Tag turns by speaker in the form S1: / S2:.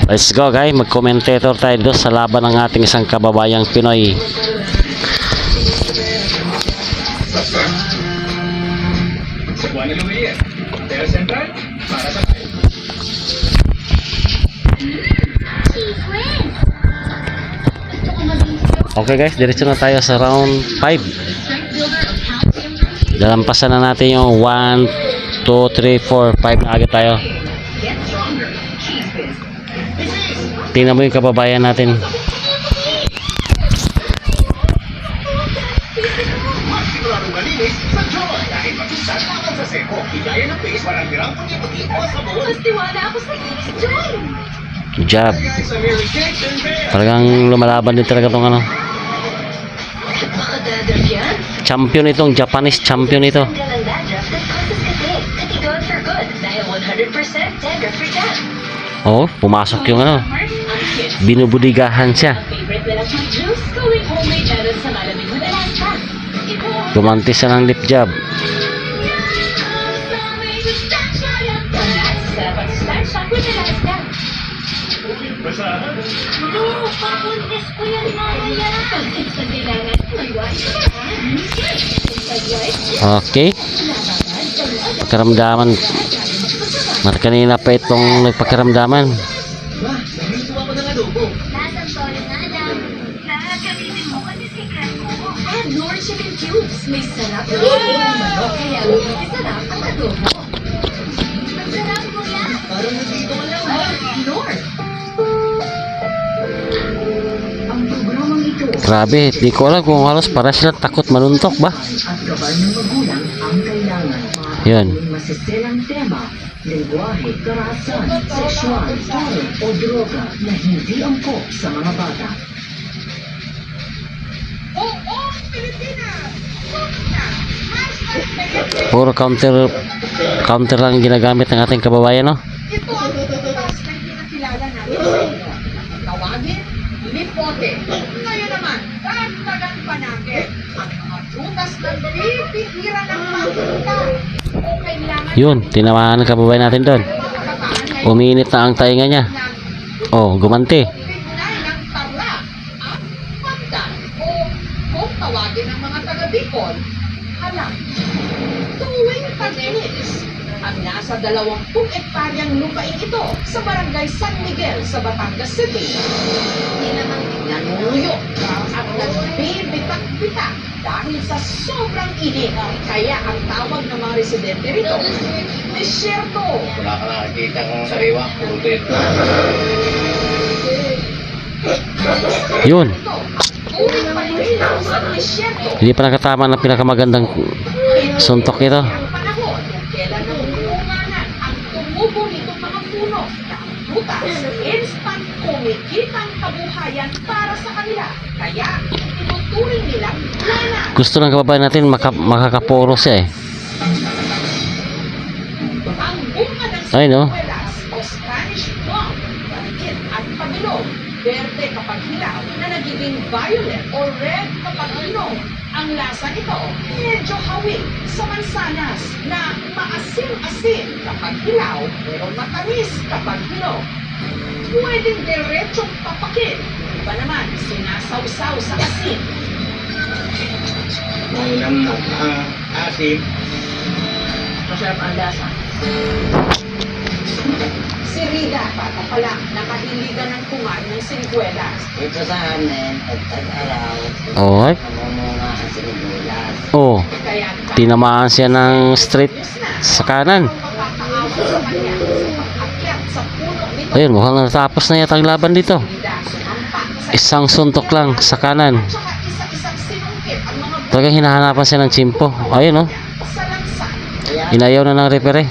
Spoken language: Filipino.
S1: Let's go guys, mag-commentator tayo doon sa laban ng ating isang kababayang Pinoy. Okay guys, diretso na tayo sa round 5. Dalampasan na natin yung 1, 2, 3, 4, 5 na agad tayo. Tingnan mo yung kababayan natin. Good job. Talagang lumalaban din talaga itong ano. Champion itong Japanese champion ito. Oh, pumasok yung ano. Binubudigahan siya. Gumanti siya ng lip job. Okay. Pagkaramdaman. Kanina pa itong nagpakaramdaman. May sarap na manok, kaya masarap ang adobo. Masarap ko yan. Parang nandito ka lang ba? North. Ang programang ito. Grabe, di ko alam kung halos para sila takot manuntok ba? At gabay ng magulang ang kailangan. Yun. Masiselang tema, lengguwahe, karahasan, sexual, talent o droga na hindi angkop sa mga bata. Puro counter lang ginagamit ng ating kababayan, no?
S2: Ito ang tututas na pinakilala natin sa inyo. Tawagin, lipote. Ngayon naman, dagdagan pa natin ang mga prutas na pipihira ng pagpunta. O kailangan...
S1: Yun, tinamaan ng kababayan natin doon. Uminit na ang tainga niya. Oh, gumanti.
S2: Pignay ng tarla at pandan. O kung tawagin ng mga taga-Bicol, halang. Tuwing pag-inis, ang nasa 20 hektaryang lupain ito sa barangay San Miguel sa Batangas City. Nanunuyok at nagbibitak-bitak dahil sa sobrang init. Kaya ang tawag ng mga residente rito, desierto.
S3: Wala ka nakakita kung sariwa, puro dito.
S1: Yun.
S2: Tuwing pag-inis sa desierto,
S1: Hindi pa nakatama ng pinakamagandang suntok nito.
S2: ang panahon kung kailan nabubuhanan ang tumubo nitong mga puno na ang butas, instant kumikitang kabuhayan para sa kanila. Kaya, tinuturing nilang lana.
S1: Gusto ng kababayan natin makakapuro siya eh.
S2: Ang bunga ng
S1: Ay, no?
S2: sikuelas o Spanish plum, panikit at pagilog, verde kapag hilaw na nagiging violet o red kapag hinog. Ang lasa nito, medyo hawig sa mansanas na maasim-asim kapag hilaw pero matamis kapag hinog. Pwedeng diretsong papakin, iba naman sinasawsaw sa asin.
S3: Maulam na asim.
S2: Masarap ang lasa. Si Rida, bata pa lang, nakahiligan ng kumain ng siniguelas.
S4: Ito sa amin, pagtag-araw,
S1: Okay.
S4: namumunga ang sinibulas.
S1: Oh,
S2: Kaya
S1: tinamaan siya ng straight sa kanan.
S2: makakaawat sa kanya sa pag-akyat sa puno nito.
S1: Ayun, mukhang natapos na yata ang laban dito.
S2: Rida, sumampa sa
S1: Isang suntok lang sa kanan.
S2: tsaka isa-isang sinungkit ang mga
S1: Talagang hinahanapan siya ng tsimpo. Ayun, oh.
S2: sa lansan.
S1: Inayaw na ng referee.